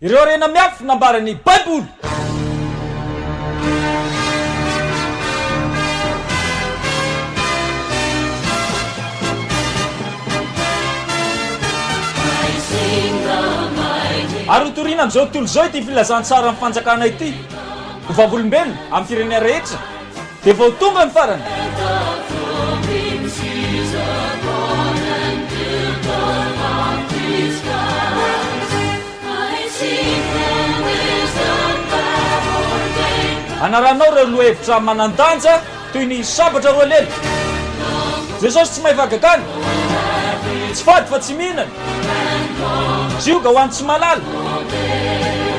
ireo rena miafy nambarany baiboly. Ary hotoriana amin'izao tontolo izao ity filazantsara amin'ny fanjakana ity ho vavolombelona amin'ny firenena rehetra dia vao tonga ny farany. Anaranao ireo lohahevitra manan-danja toy ny sabatra roa lela. Jesosy tsy mahay vagagany, tsy fady fa tsy mihinana, zioga ho an'ny tsy malala,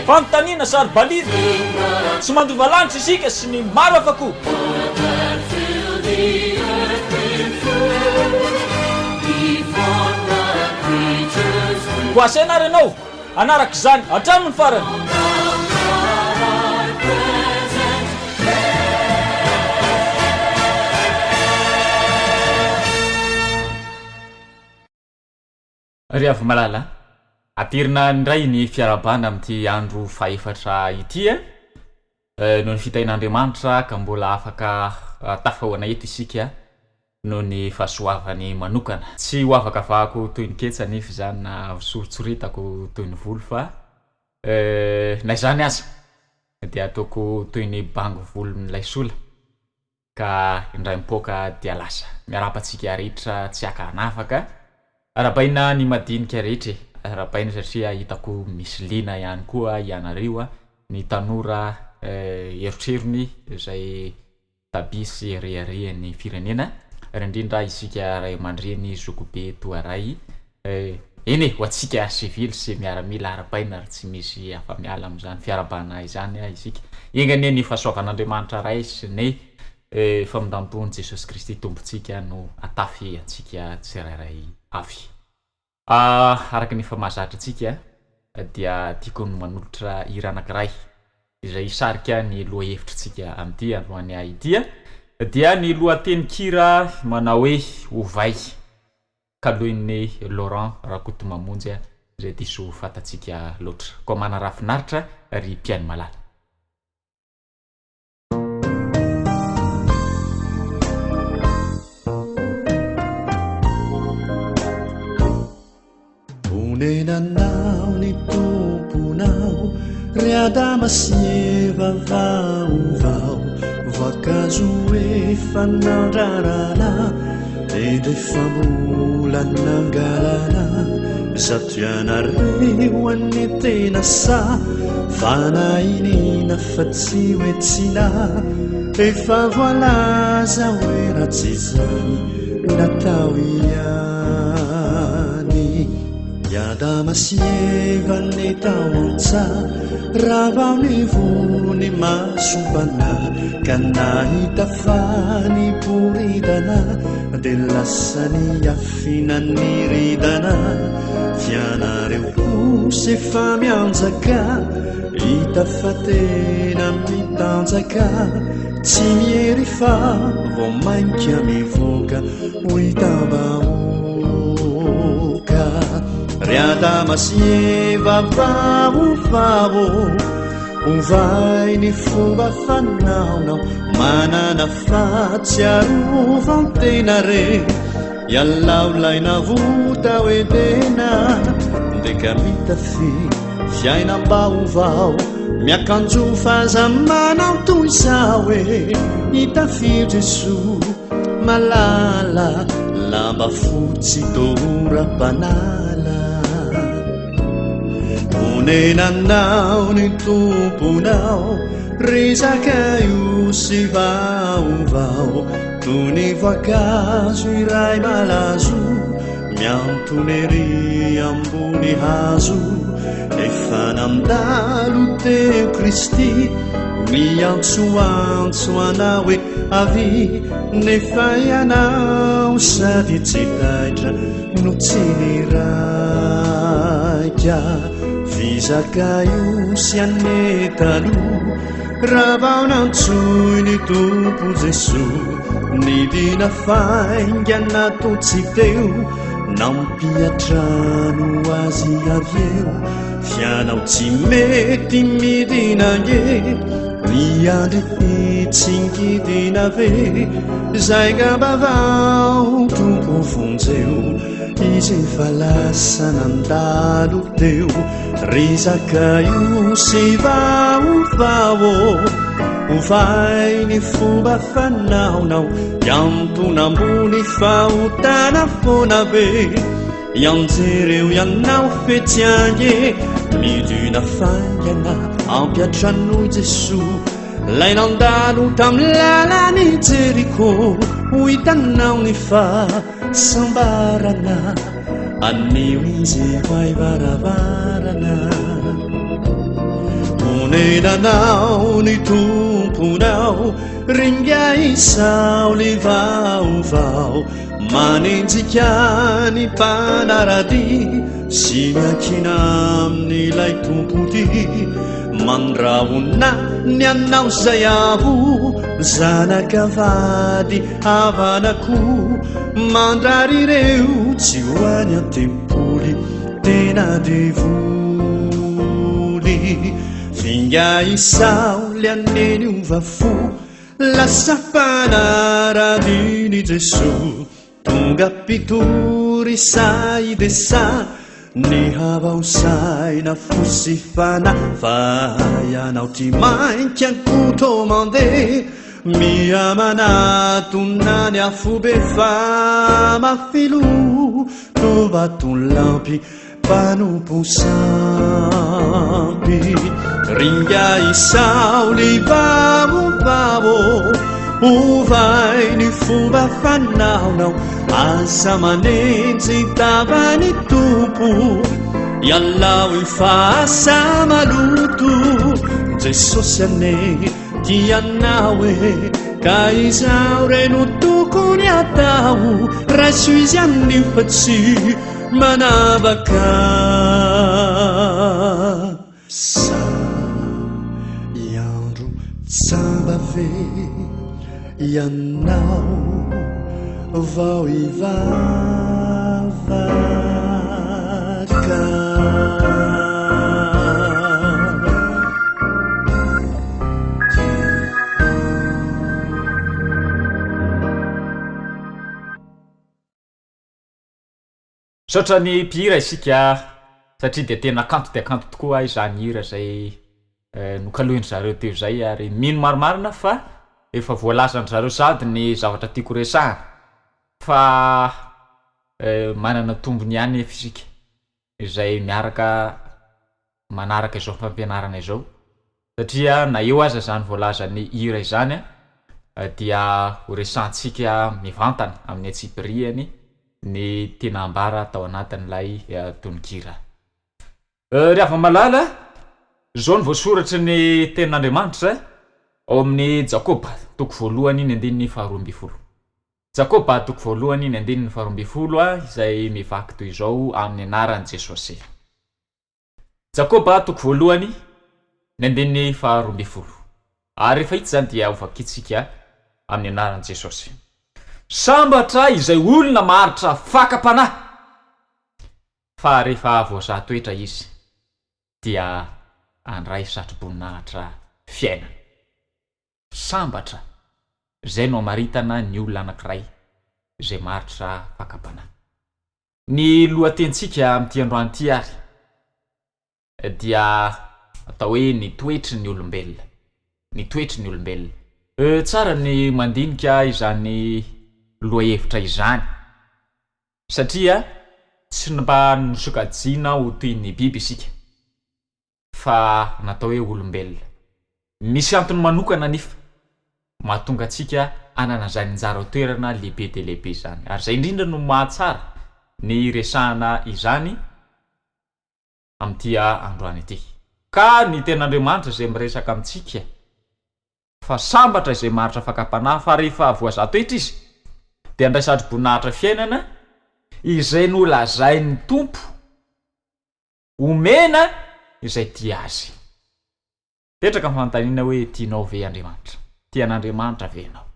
fanontaniana sary balina, tsy mandova lanitra isika sy ny maro hafa koa. Ho asainary ianao anaraka izany hatraminy farany. Ry avy malala, atirina indray ny fiarabana amin'ity andro faefatra ity noho ny fitahin'Andriamanitra ka mbola afaka tafahoana eto isika noho ny fahasoavany manokana. Tsy ho afaka vahako toy ny ketsa nefa izany na soritsoritako toy ny volo fa na izany aza dia ataoko toy ny bango volon'ilay sola ka indray mipoaka dia lasa. Miarapantsika rehetra tsy aka-nafaka arabaina ny madinika rehetra, arabaina satria hitako misy lina ihany koa ianareo ny tanora eritreirony izay tabisy reharehany firenena, indrindra isika ray aman-dreny zokobe toaray eny ho antsika civil sy miaramila arabaina ary tsy misy afa-miala amin'izany fiarabana izany isika engany ny fahasoavan'Andriamanitra ray sy ny famindampon'i Jesosy Kristy tompontsika no atafy antsika tsirairay avy. Araka ny famahazatra antsika dia tiako ny manolotra hira anankiray izay sarika ny lohahevitrintsika amin'ity androany ity dia ny lohatenin-kira manao hoe ovay kalohin'ny Laurent Rakotomamonjy izay diso fatatsika loatra. Koa mana rafinaritra ry mpiaino malala. Nenanao ny tomponao riadama sy eva vaovao voankazo efa nandrarana efa mbola nangalana zato ianareo an'ny tena sa fanahinina fa tsy hoetsina efa voalaza hoe ratsy izany natao Yadama sieva ne taonsa Ravani vuni masubana Kana itafani puridana Della sania fina niridana Fiana reu se fami anzaka Itafatena mitanzaka Timieri fa Vo manchia mi voga Uitabauka Riadama sieva vaovao Ovay ny fomba fanaonao Manana fahatsiarovao tena re Ialaolaina vota hoe tena Ndeka mitafy fiaina baovao Miakanjo fahazamanao toy izao hoe Itafy Jesoa malala Lamba fotsy tora-panala Nenanao ny tomponao Resaka io sy vaovao Toy ny voankazo iray malazo Miantony ery ambony hazo Efa nandalo teo Kristy Miantsoantso anao hoe avy Nefa ianao sady tsy taitra No tsy niraika Fizaka io sy anetalo Raha nantsoi ny tompo Jesoa Nidina faingana to tsy teo nampiatrano azy avy eo fianao tsy mety midina e miandry fitsingidina ve zay gambavao tompo fonjeo izy efa lasa nandalo teo rizaka io sy vaovao ovay ny fomba fanaonao iantona ambony fahotana fona be ianjereo ianao fetiange midina fangana ampiatrano Jesu lay nandalo tamy lalany Jeriko hitanao ny fahasambarana anio izy vai varavarana onenanao ny tomponao ringa isao le vaovao manenjika ny mpanarady sy miankina amin'ilay tompody mandrahona ny anao zay avo zanakavady havanako mandraryreo tsy hoany an-tempoly tena devoly finga isao le aneny ovafo lasa mpanarady Jesu tonga pitory say desa ny havao saina fosifana fa ianao ty mainky ankoto mandeha miamanatonany afobe fa mafilo tovaton lampy panomposampy ringa isao le vavovavo ovay ny fomba fanaonao asa manenjy tavany tompo ialao ifasa maloto Jesosy ane tianao e ka izao reno tokony atao raiso izy amin'io fa tsy manavaka sa iandro tsamba ve ianao vao ivavaka saotra ny mpihira isika satria de tena kanto tokoa izany hira zay nokalohin'ny zareo teo zay ary mino marimarina fa efa voalazany zareo sady ny zavatra tiako resahana fa manana tombony ihany fisika izay miaraka manaraka izao fampianarana izao satria na eo aza zany voalazany hira izany dia horesantsika mivantana amin'ny atsipriany ny tena ambara tao anatin'ilay tononkira ry ava-malala zao ny voasoratra ny tenin'Andriamanitra ao amin'ny Jakoba toko voalohany ny andininy faharoambifolo Jakoba toko voalohany ny andininy faharoambifolo izay mivaky toy izao amin'ny anaran'i Jesosy Jakoba toko voalohany ny andininy faharoambifolo ary rehefa hita zany dia ovakitsika amin'ny anaran'i Jesosy sambatra izay olona maharitra fakapanahy fa rehefa voazahatoetra izy dia andray satroboninahitra fiainana sambatra zay no amaritana ny olona anankiray izay maharitra fakapanahy ny lohatentsika amin'ity androany ity ary dia atao hoe ny toetry ny olombelona ny toetry ny olombelona tsara ny mandinika izany lohahevitra izany satria tsy mba nosokajina ho toy ny biby isika fa natao hoe olombelona misy antony manokana nefa mahatonga antsika anana zany njara toerana lehibe de lehibe izany ary zay indrindra no mahatsara ny resahana izany amin'ity androany ity ka ny ten'Andriamanitra izay miresaka amintsika fa sambatra izay maharitra fakapanahy fa rehefa voazahatoetra izy dia andray satroboninahitra fiainana izay nolazain'ny tompo omena izay tia azy petraka mifantaniana hoe tianao ve Andriamanitra tian'Andriamanitra ve ianao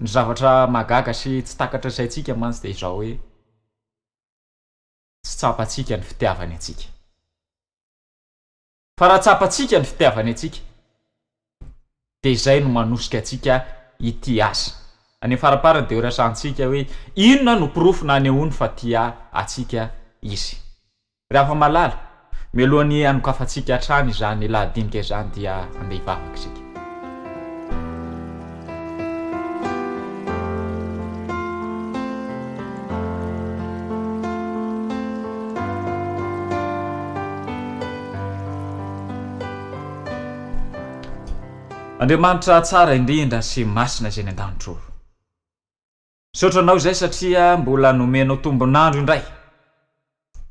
ny zavatra magaga sy tsy takatra saintsika mantsy dia izao hoe tsy tsapatsika ny fitiavany atsika fa raha tsapatsika ny fitiavany atsika de zay no manosika atsika ity asa any farapara de rasantsika hoe inona no pirofona any ony fa tia atsika izy rehefa malala mialohan'ny anokafatsika hatrany zany lahadinika zany dia andeha hivavaka isika Andriamanitra tsara indrindra sy masina zay ny an-danitro sotranao zay satria mbola nomenao tombonandro indray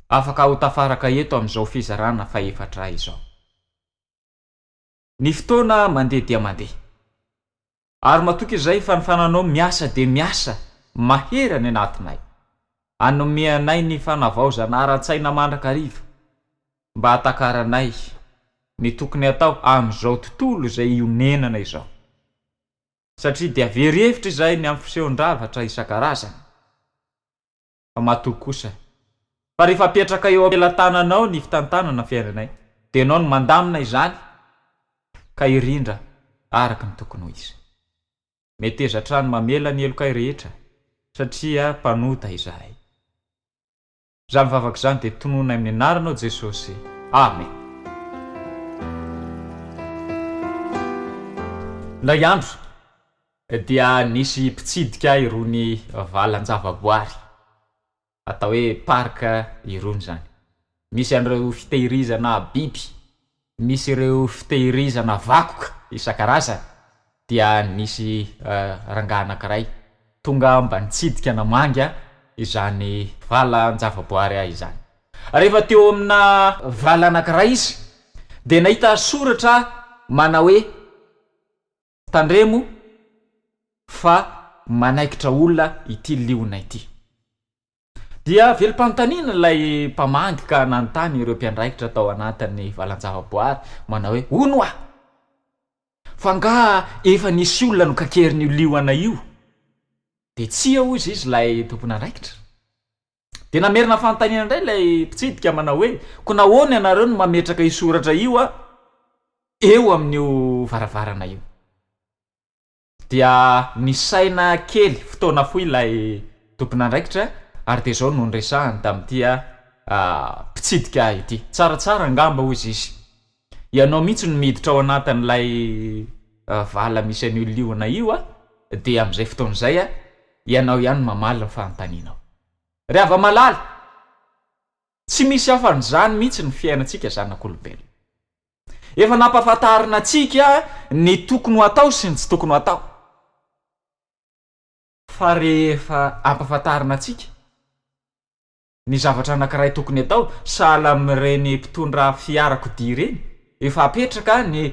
afaka ho tafaraka eto amin'izao fizarana fa efatra izao ny fotoana mandeha dia mandeha ary matoky izay fa ny fananao miasa de miasa mahery any anatinay anomeanay ny fanavaozana ara-tsaina mandrakariva mba hatakaranay ny tokony atao amin'izao tontolo zay ionenana izao satria dia verihevitra izay ny amin'ny fiseho-dravatra isan-karazany fa matoky kosa fa rehefa apetraka eo ampelantananao ny fitantanana fiainanay de anao no mandamina izany ka irindra araka ny tokony ho izy mety ezatrano mamela ny elokay rehetra satria mpanota izahay za mivavaka izany de tonona amin'ny anaranao Jesosy amen lay andro dia nisy mpitsidika irony valan-javaboary atao hoe parka irony zany misy an'ireo fitehirizana biby misy ireo fitehirizana vakoka isan-karazany dia nisy rangahy anankiray tonga mba nitsidika namanga izany valan-javaboary izany rehefa teo amina vala anankiray izy de nahita soratra mana hoe tandremo fa manaikitra olona ity liona ity dia velom-panontaniana ilay mpamangy ka nanontany ireo mpiandraikitra tao anatin'ny valan-javaboary manao hoe ono a fa nga efa nisy olona no kakeriny liona io de tsy ao izy ilay tompony andraikitra de namerina fanontaniana indray ilay mpitsidika manao hoe ko nahoana ianareo no mametraka isoratra io a eo amin'io varavarana io dia ny saina kely fotoana foy ilay tompony andraikitra ary de zao no nresahany tamin'ity mpitsidika ity tsaratsara angamba hozy izy ianao mihitsy no miditra ao anatin'ilay vala misy an'io liona io de am'izay fotoan'izay ianao ihany mamaly ny fanontanianao rehefa malala tsy misy hafan'izany mihitsy ny fiainantsika zanak'olombelona efa nampahafantarina atsika ny tokony ho atao sy ny tsy tokony ho atao fa rehefa ampahafantarina atsika ny zavatra anankiray tokony atao sahala amin'ireny mpitondra fiarakodia ireny efa apetraka ny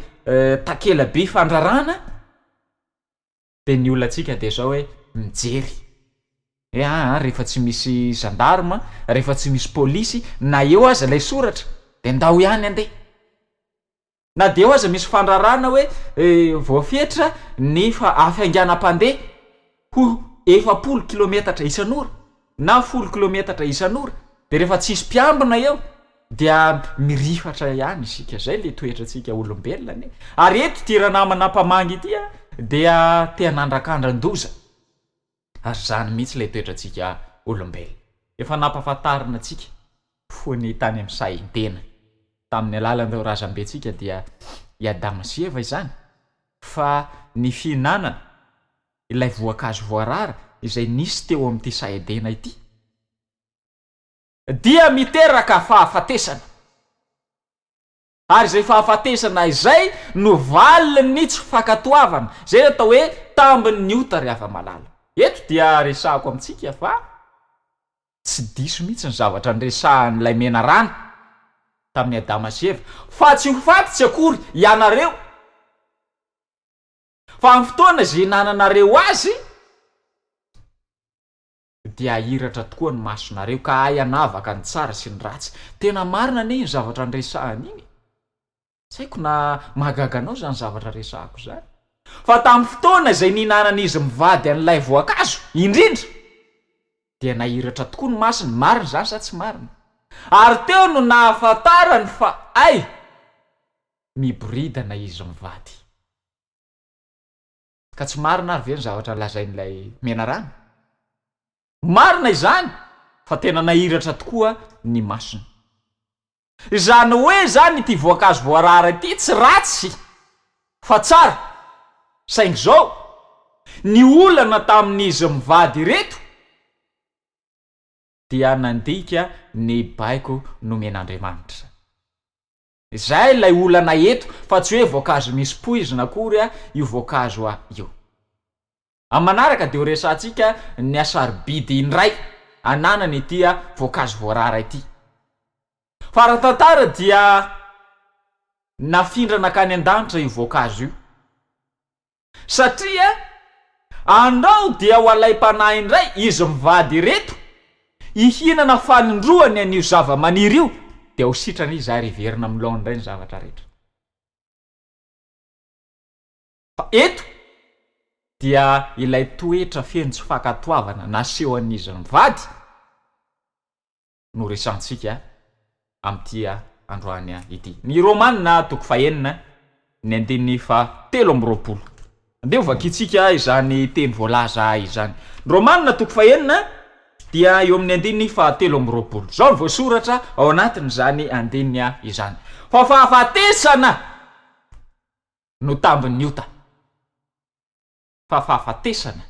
takela-by fandrarana de ny olonantsika de zao hoe mijery rehefa tsy misy gendarme rehefa tsy misy polisy na eo aza ilay soratra de ndao ihany andeha na de eo aza misy fandrarana hoe voafetra ny afainganam-pandeha ho 40 kilometatra isan'ora na 10 kilometatra isan'ora de rehefa tsisy mpiambina eo dia mirifatra ihany isika zay le toetratsika olombelona ary eto tiranamana mpamangy ity dia teanandrakandran-doza ary zany mihitsy le toetratsika olombelona efa nampahafantarina atsika fony tany amin'ny saintena tamin'ny alalan'ireo razambentsika dia Adama sy Eva izany fa ny fihinanana ilay voankazo voarara izay nisy teo amin'ity saintena ity dia miteraka fahafatesana ary zay fahafatesana izay no valiny tsy fakatoavana zay atao hoe tambiny ota rehefa malala eto dia resahako amintsika fa tsy diso mihitsy ny zavatra nresahan'ilay mena rano tamin'ny Adama sy Eva fa tsy ho fantitsy akory ianareo fa amin'ny fotoana zay nananareo azy dia ahiratra tokoa ny masonareo ka ay anavaka ny tsara sy ny ratsy tena marina ane ny zavatra nresahany iny tsy haiko na mahagaganao zany zavatra resahako zany fa tamin'ny fotoana zay ninanan'izy mivady an'ilay voankazo indrindra dia nahiratra tokoa ny masony marina zany sa tsy marina ary teo no nahafantarany fa ay miboridana izy mivady. Ka tsy marina ary ve ny zavatra lazain'ilay menarana? Marina izany fa tena nahiratra tokoa ny masony. Izany hoe zany ity voankazo voarara ity tsy ratsy fa tsara, saingy zao ny olana tamin'izy mivady reto dia nandika ny baiko nomen'Andriamanitra. Izay ilay olana eto fa tsy hoe voankazo misy poizina akory io voankazo io. Manaraka dia ho resantsika ny asarobidy indray ananana ity voankazo voarara ity. Fa raha tantara dia nafindrana kany an-danitra io voankazo io. Satria andao dia ho alaim-panahy indray izy mivady reto ihinana fanindroany an'io zava-maniry io dia ho sitrana izy ary iverina amin'ny laony indray ny zavatra rehetra. Fa eto dia ilay toetra feno tsy fankatoavana naseho an'izy mivady no resantsika amin'ity androany ity. Ny Romanina toko 9 ny andininy 7:20. Andeha vakitsika izany teny voalaza izany. Romanina toko 9 dia eo amin'ny andininy 7:20. Zao ny voasoratra ao anatin' izany andininy izany. Fa fahafatesana no tambiny ota. Fa fahafatesana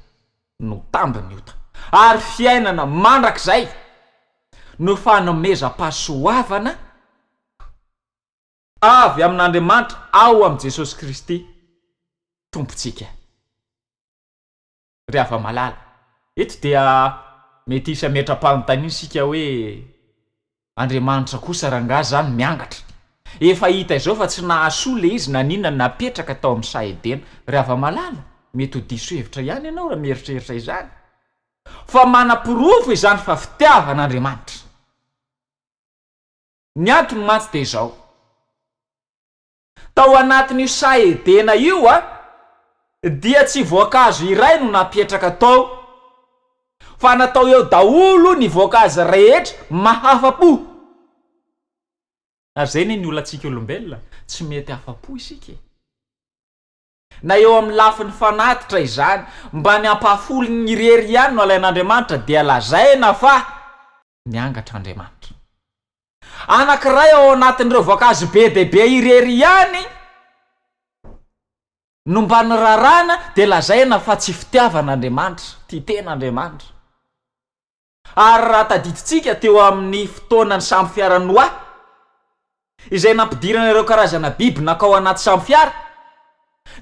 no tambiny ota. Ary fiainana mandrakizay no fanomezam-pahasoavana avy amin'Andriamanitra ao am' Jesosy Kristy tompontsika. Ry hava malala, eto dia mety isa metram-panontaniana isika hoe Andriamanitra kosa rangaha zany miangatra. Efa hita izao fa tsy nahasoa le izy na ninona napetraka tao amin'ny Saedena. Ry hava malala, mety ho diso hevitra ihany ianao raha mieritreritra izany. Fa manam-pirofo izany fa fitiavan'Andriamanitra. Ny antony mantsy dia izao. Tao anatin'io Saedena io dia tsy voankazo iray no napetraka tao, fa natao eo daholo ny voankazo rehetra mahafa-po. Ary zay ny olantsika olombelona tsy mety hafa-po isika. Na eo amin'ny lafin'ny fanatitra izany mba ny ampahafolo ny irery ihany no alain'Andriamanitra dia lazaina fa niangatra Andriamanitra. Anankiray ao anatin'ireo voankazo be dehibe irery ihany no mba nirarana dia lazaina fa tsy fitiavan'Andriamanitra, ty ten'Andriamanitra. Ary raha tadiditsika teo amin'ny fotoanany samy fiara Noa izay nampidirana ireo karazana biby nakao anaty samy fiara,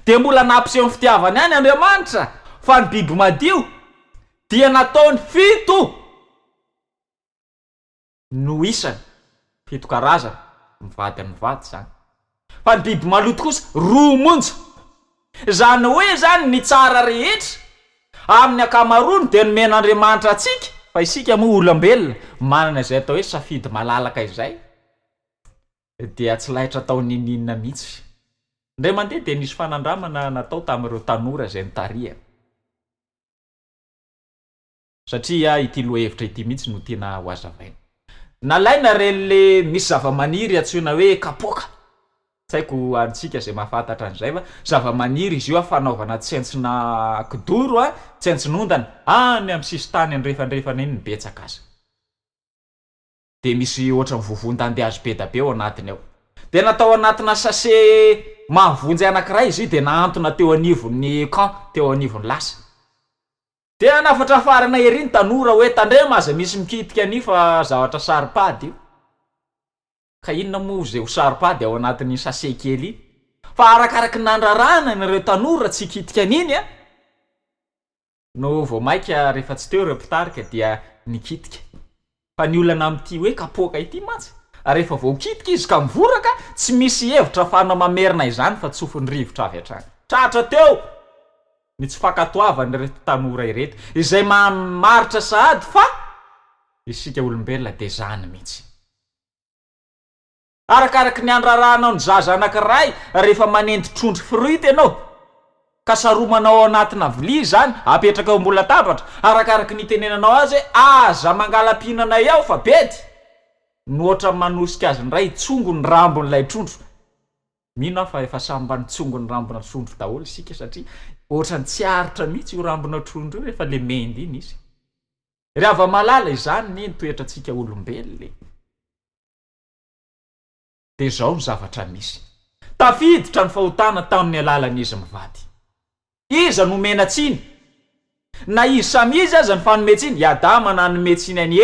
dia mbola nampiseho ny fitiavany ihany Andriamanitra, fa ny biby madio dia nataony 7 no isany, 7 karazana mivady zany. Fa ny biby maloto kosa 2 monja. Zany hoe zany ny tsara rehetra amin'ny akamarony dia nomen'Andriamanitra atsika, fa isika moa olombelona manana izay atao hoe safidy malalaka izay dia tsy lahitra tao ninina mihitsy. Ndray mandeha dia nisy fanandramana natao tamin'ireo tanora izay nitariha. Satria ity lohahevitra ity mihitsy no tena ho azavaina. Nalaina ren'le misy zava-maniry antsoina hoe kapoaka. Tsy haiko antsika izay mahafantatra an'izay fa zava-maniry izy io fanaovana tsentsina kidoro, tsentsinondana any amin'ny sisitany andrefandrefana iny nibetsaka azy. Dia misy ohatran'ny vovon-tandehazo be da be ao anatiny ao. Dia natao anatina sase mahavonjy anankiray izy io dia nahantona teo anivon'ny camp, teo anivon'ny lasa. Dia nafatra farana ery ny tanora hoe tandrema aza misy mikitika any fa zavatra saripady io. Ka inona moa izay ho saripady ao anatin'ny sase kely iny? Fa arakaraky nandrarana ireo tanora tsy hikitika an'iny no vao maika rehefa tsy teo ireo mpitarika dia nikitika. Fa ny olana amin'ity hoe kapoaka ity mantsy, rehefa vao kitika izy ka mivoraka tsy misy hevitra fana mamerina izany fa tsofiny rivotra avy hatrany. Tratra teo ny tsy fankatoavany ireto tanora ireto izay maritra sahady fa isika olombelona dia zany mihitsy. Arakaraky ny andraranao ny zaza anankiray rehefa manendy trondro fruit ianao ka saromanao anatina vilia zany apetraka eo ambola tabatra, arakaraky ny tenenanao azy aza mangala-pihinana ao fa bedy. noatra manosika azy ndray tsongo ny rambon'ilay trondro. Mino aho fa efa sambany tsongo ny rambona trondro daholo isika satria ohatrany tsy aritra mihitsy io rambona trondro io rehefa le mendy iny izy. Rehefa malala izany ny toetrantsika olombelona. Dia zao ny zavatra misy. Tafiditra ny fahotana tamin'ny alalan'izy mivady. Iza nomena tsiny? Na izy samy izy aza ny fanome tsiny. Adama nanome tsiny any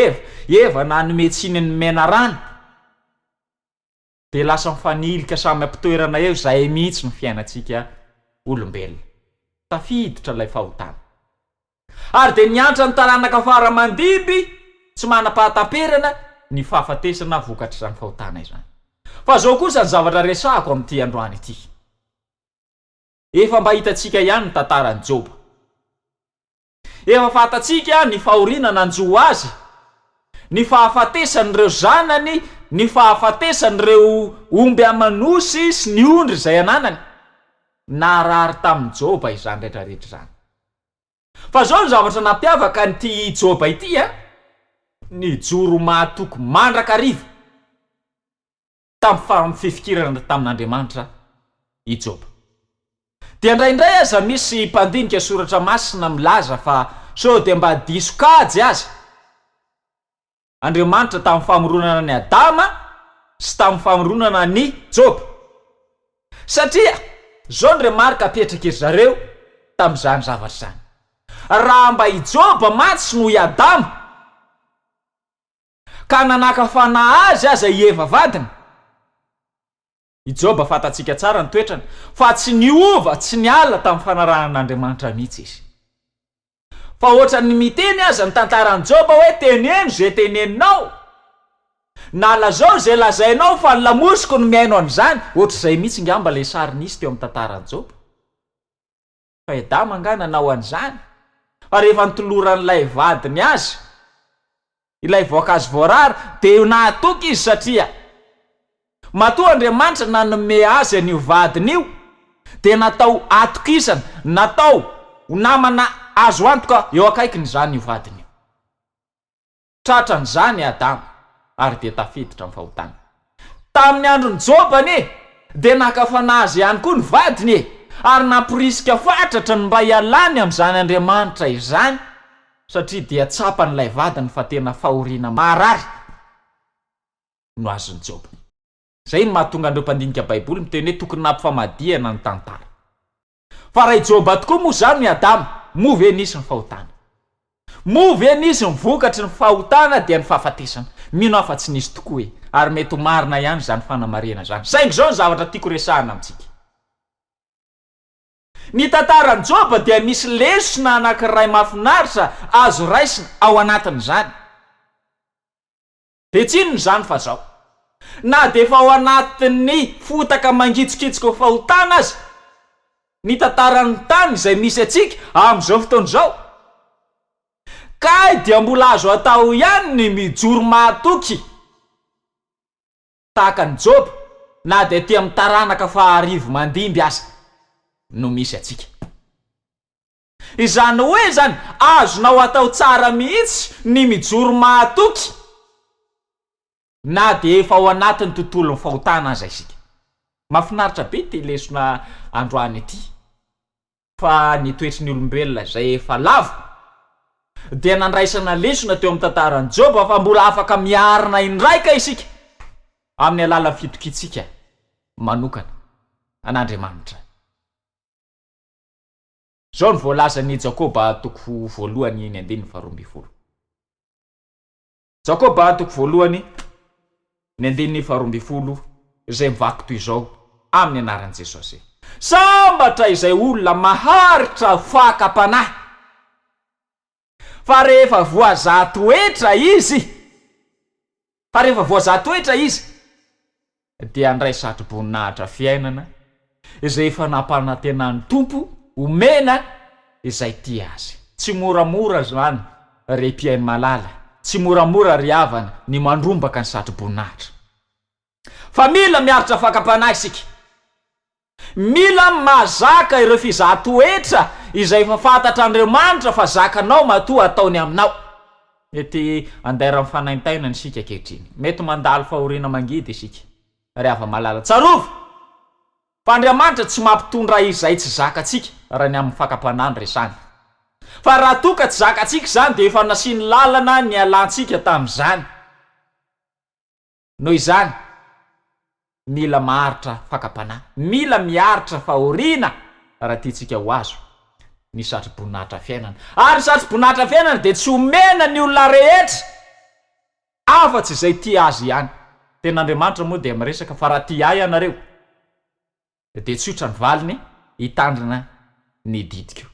Eva nanome tsiny ny mena rano. Dia lasa mifanilika samy ampitoerana eo izay mihitsy ny fiainantsika olombelona. Tafiditra ilay fahotana. Ary dia niantra ny taranaka fara-mandiby tsy manam-pahatamperana ny fahafatesana vokatra izany fahotana izany. Fa zao kosa ny zavatra resahako amin'ity androany ity. Efa mba hitantsika ihany ny tantaran'i Joba. Efa fantatsika ny fahoriana nanjo azy, ny fahafatesan'ireo zanany, ny fahafatesan'ireo omby amanosy sy ny ondry izay ananany. Narary tamin'i Joba izany rehetrarehetra izany. Fa zao ny zavatra nampiavaka n'ity Joba ity ny joro mahatoky mandrakariva tamin'ny fifikirana tamin'Andriamanitra i Joba. Dia indraindray aza misy mpandinika soratra masina milaza fa sao dia mba diso kajy aza Andriamanitra tamin'ny famoronana ny Adama sy tamin'ny famoronana ny Joba. Satria zao ny remarika apetraka izy zareo tamin'izany zavatra izany. Raha mba i Joba matsy no i Adama ka nanaka-fanahy azy aza i Eva vadiny, i Joba fantatsika tsara ny toetrany fa tsy niova, tsy niala tamin'ny fanarahan'Andriamanitra mihitsy izy. Fa ohatrany miteny aza ny tantaran'i Joba hoe teneno zay teneninao, na lazao zay lazainao fa ny lamosiko no miaino an'izany. Ohatr'izay mihitsy ngamba le sary nisy teo amin'ny tantaran'i Joba. Fa Adama anga nanao an'izany. Fa rehefa nitoloran'ilay vadiny azy, ilay voankazo voarary, dia nahatoky izy satria matoa Andriamanitra nanome azy an'io vadiny io dia natao atokisana, natao namana azo antoka eo akaikiny izany io vadiny io. Tratran'izany Adama ary dia tafiditra amin'ny fahotana. Tamin'ny andron'ny Joba dia nakafana azy ihany koa ny vadiny ary namporisika fatratra ny mba hialany amin'izany Andriamanitra izany satria dia tsapan'ilay vadiny fa tena fahoriana marary no azon'i Joba. Zay no mahatonga andreo mpandinika Baiboly miteny hoe tokony nampifamadiana ny tantara. Fa raha i Joba tokoa moa zany ny Adama, movy nisy ny fahotana. Movy nisy ny vokatry ny fahotana dia ny fahafatesana. Mino aho fa tsy nisy tokoa ary mety ho marina ihany zany fanamarena zany. Saingy zao ny zavatra tiako resahana amintsika. Ny tantaran'i Joba dia misy lesona anankiray mahafinaritra azo raisina ao anatin'izany. Dia tsinona izany fa zao? Na dia efa ao anatin'ny fotaka mangitsikitsika fahotana azy ny tantaran'ny tany izay misy atsika amin'izao fotoana izao, ka dia mbola azo atao ihany ny mijoro mahatoky tahaka ny Joba, na dia tia amin'ny taranaka faharivo mandimby aza no misy atsika. Izany hoe zany azonao atao tsara mihitsy ny mijoro mahatoky na dia efa ao anatin'ny tontolon'ny fahotana aza isika. Mahafinaritra be ty lesona androany ity fa ny toetry ny olombelona izay efa lavo dia nandraisana lesona teo amin'ny tantaran'i Joba fa mbola afaka miarina indraika isika amin'ny alalan'ny fitokitsika manokana an'Andriamanitra. Zao ny voalazan'i Jakoba toko voalohany ny 2:12. Jakoba toko voalohany ny 2:12 izay mivaky toy izao amin'ny anaran'i Jesosy. Sambatra izay olona maharitra fakapanahy, fa rehefa voazatoetra izy, dia andray satroboninahitra fiainana izay efa nampanantenan'ny Tompo omena izay tia azy. Tsy moramora zany re-piainy malala, tsy moramora ry havana ny mandrombaka ny satroboninahitra. Fa mila miaritra fakapanahy isika. Mila mazaka ireo fizatoetra izay efa fantatra Andriamanitra fa zakanao matoa ataony aminao. mety andaira mifanaintaina isika ankehitriny mety mandalo fahoriana mangidy isika ry ava malala tsarovy fa Andriamanitra tsy mampitondra izay tsy zakatsika raha ny amin'ny fakam-panandry izany fa raha toka tsy zakatsika zany dia efa nasiany lalana ny alantsika tamin'izany noho izany mila maharitra fakam-panahy mila miaritra fahoriana raha tiatsika ho azo ny satry-boninahitra fiainana ary satry-boninahitra fiainana dia tsy omena ny olona rehetra afa-tsy izay tia azy ihany ten'Andriamanitra moa dia miresaka fa raha tia ahy ianareo dia tsotra ny valiny hitandrina ny didiko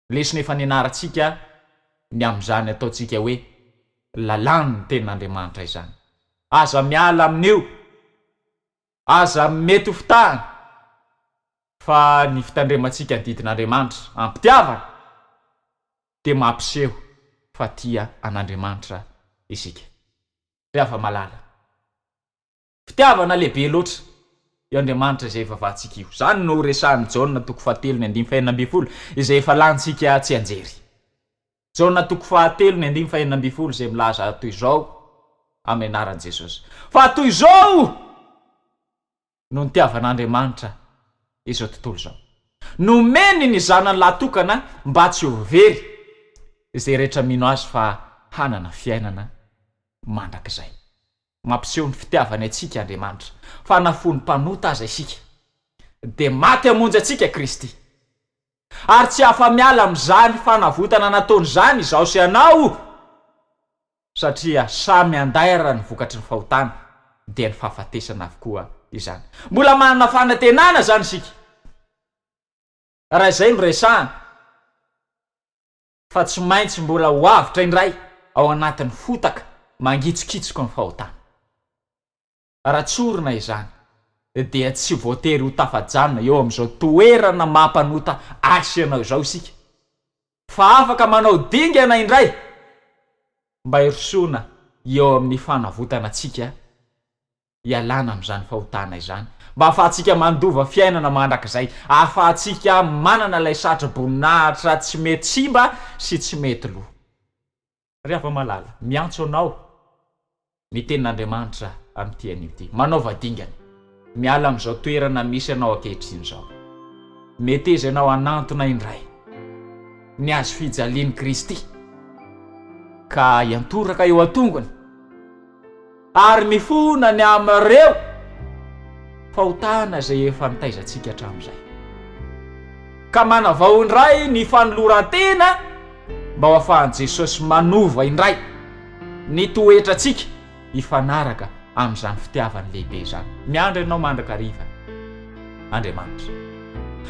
lesona efa nianaratsika ny amin'izany ataotsika hoe lalàny ny ten'Andriamanitra izany aza miala amin'io aza mety ho fitahana fa ny fitandrematsika ny didin'Andriamanitra ampitiavana dia mampiseho fa tia an'Andriamanitra isika ry afa malala fitiavana lehibe loatra io Andriamanitra izay efa vahantsika io zany no resahan'ny Jaona 7:9 izay efa lantsika tsy anjery Jaona 7:9 izay milaza toy izao amin'ny anaran'i Jesosy fa toy izao no nitiavan'Andriamanitra izao tontolo izao nomeny ny zanany lahatokana mba tsy ho very izay rehetra mino azy fa hanana fiainana mandrakizay mampiseho ny fitiavany atsika Andriamanitra fa nafony mpanota aza isika dia maty hamonjy atsika Kristy ary tsy afa-miala amin'izany fanavotana nataony izany izaho sy anao satria samy andaira ny vokatry ny fahotana dia ny fahafatesana avokoa izany mbola manana fanantenana zany isika raha izay no resahana fa tsy maintsy mbola ho avitra indray ao anatin'ny fotaka mangitsikitsiko ny fahotana raha tsorina izany dia tsy voatery ho tafajanona eo amin'izao toerana mampanota asy ianao izao isika fa afaka manao dingana indray mba hirosoana eo amin'ny fanavotana atsika hialana amin'izany fahotana izany mba ahafahantsika mandova fiainana mandrakizay ahafahantsika manana ilay satry-boninahitra tsy mety simba sy tsy mety loha ry afa malala miantso anao ny tenin'Andriamanitra amin'ity anio ity manaova dingana miala amin'izao toerana misy ianao ankehitriny izao mety izy ianao anantona indray ny azo fijalian'i Kristy ka hiantoraka eo an-tongony ary mifona ny amin'ireo fahotana izay efa nitaizantsika hatramin'izay ka manavao indray ny fanoloran-tena mba ho ahafahan'i Jesosy manova indray ny toetratsika hifanaraka amin'izany fitiavany lehibe izany miandry ianao mandrakariva Andriamanitra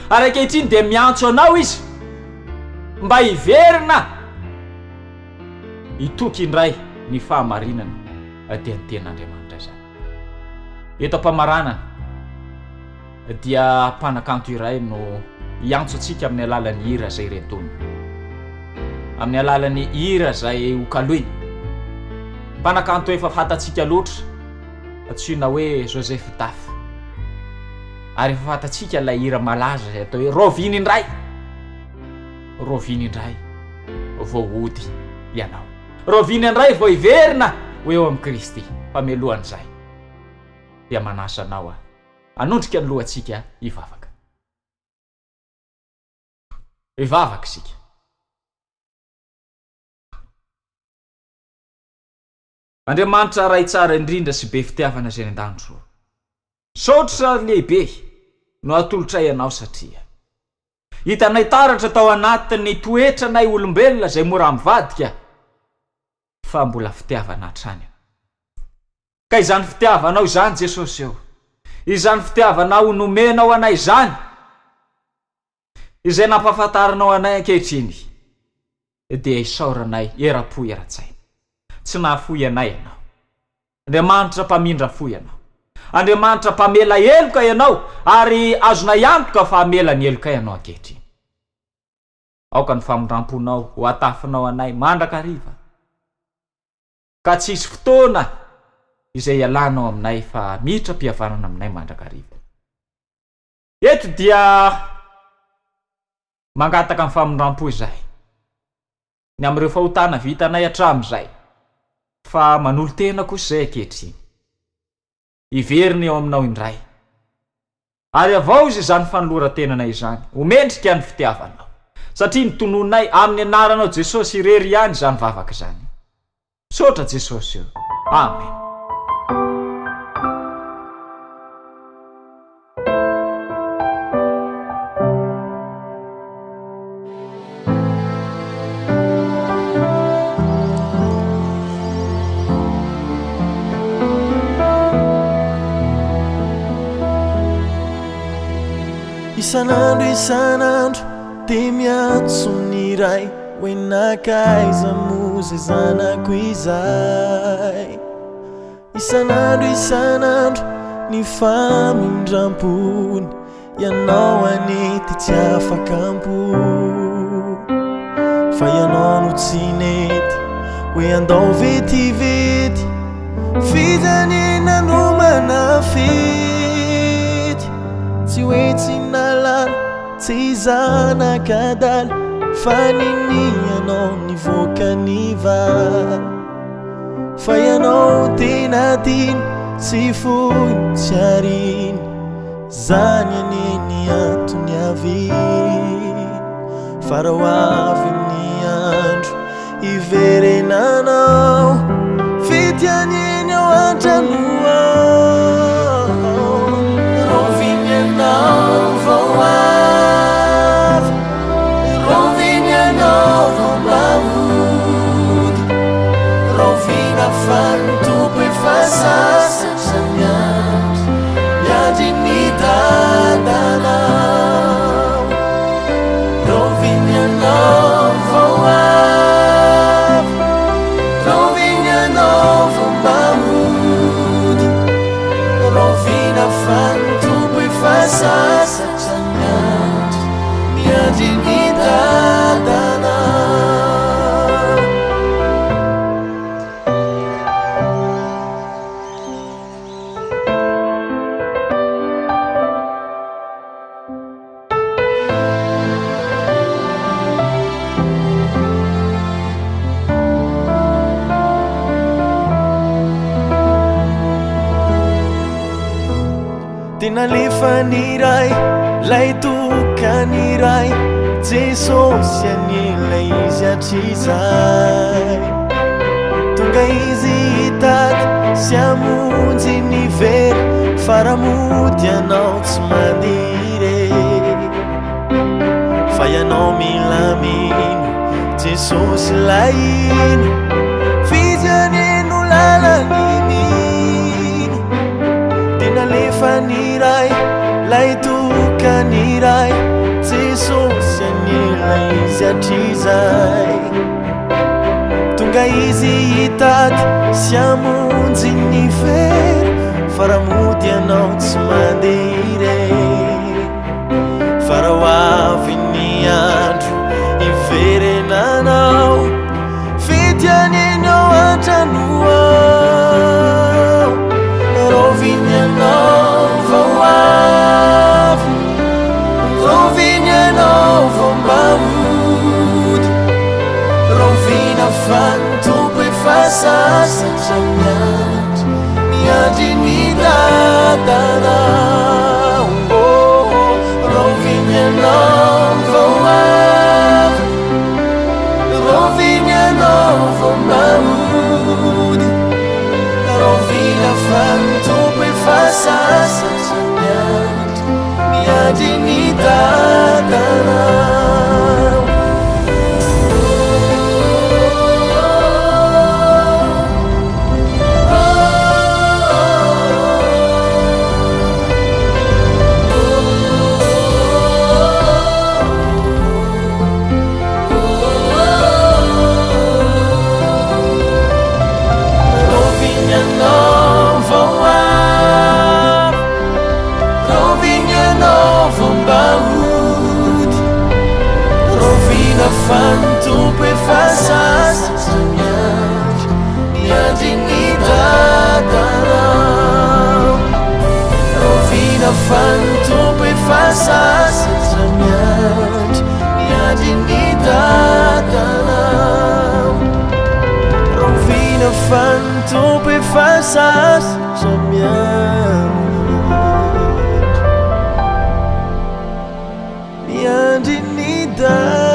ary ankehitriny dia miantso anao izy mba hiverina hitoky indray ny fahamarinana dia ny ten'Andriamanitra izany eto am-pamaranana dia mpanakanto iray no hiantso atsika amin'ny alalan'ny hira izay rentonina amin'ny alalan'ny hira izay hokaloina mpanakanto efa fantatsika loatra antsoina hoe Joseph Daf ary efa fantatsika ilay hira malaza izay atao hoe roviny indray vao hody ianao roviny indray vao hiverina ho eo amin'i Kristy fa mialohan'izay dia manasa anao anondrika ny lohantsika hivavaka isika Andriamanitra ray tsara indrindra sy be fitiavana izay an-danitro saotra lehibe no atolotra ianao satria hitanay taratra tao anatin'ny toetranay olombelona izay mora mivadika fa mbola fitiavana hatrany ka izany fitiavanao izany Jesosy eo izany fitiavanao nomenao anay izany izay nampahafantaranao anay ankehitriny dia isaoranay era-po era-tsaina tsy nahafoy anay ianao Andriamanitra mpamindra foy ianao Andriamanitra mpamela eloka ianao ary azona iantoka fa hamela ny eloka ianao ankehitriny aoka ny famondramponao ho atafinao anay mandrakariva ka tsisy fotoana izay ialanao aminay fa mitra-pihavanana aminay mandrakariva eto dia mangataka ny famondrampo izay ny am'ireo fahotana vitanay atram'izay fa manolo tena kosa zay akehitriny iveriny eo aminao indray ary avao izy zany fanoloran-tenanay izany omendrika ny fitiavanao satria ny tononay amin'ny anaranao Jesosy irery ihany zany vavaka zany sotra Jesosy io amen. Isanandro de miantso ny ray hoe nakaiza mozy zanako izay isanandro ny famindrampony ianao anety tsy afakampo fa ianao no tsy nety hoe andao vetivety fijanina no manafety tsy hoe tsy nalala tsy zanakadala fa ninianao nivoaka ny vala fa ianao tena tiny tsy foiny tsy ariny zany aneny antony aviny fa raha avy ny andro iverenanao fitianiny ao an-tranoao rovinyanao vao avy rovinyanao vao mahody rovina fantompo efa sasatra miandro miandry ny dadanao rovinyanao vao avy rovinyanao vao mahody rovina fantompo efa sasatra miandro miandry ny dadanao. Tena lefa ny ray lay toka ny ray Jesosy anila izy atrizay tonga izy hitady sy amonjy ny very fa raha mody anao tsy mandire fa ianao milamino Jesosy laino fijaneno lalany mino tena lefa ny ray lay toka ny ray Jesosy anila izy atrizay tonga izy hitady sy amonjy ny very fa raha mody anao tsy mandire fa raha avy ny andro iverenanao fitianiny ao an-tranoao rovinyanao vao avy rovinyanao vao mahody rovina fantompo efa sasatra miandro miandry ny dadanao rovinyanao vao avy rovinyanao vao mahody rovina fantompo efa sasatra miandro miandry ny dadanao. Rovinyanao vao avy rovinyanao vao mahody rovina fantompo efa sasatra miandry miandry ny dadanao rovina fantompo efa sasatra miandry miandry ny dadanao. fantompo efa sasatra miandry ny da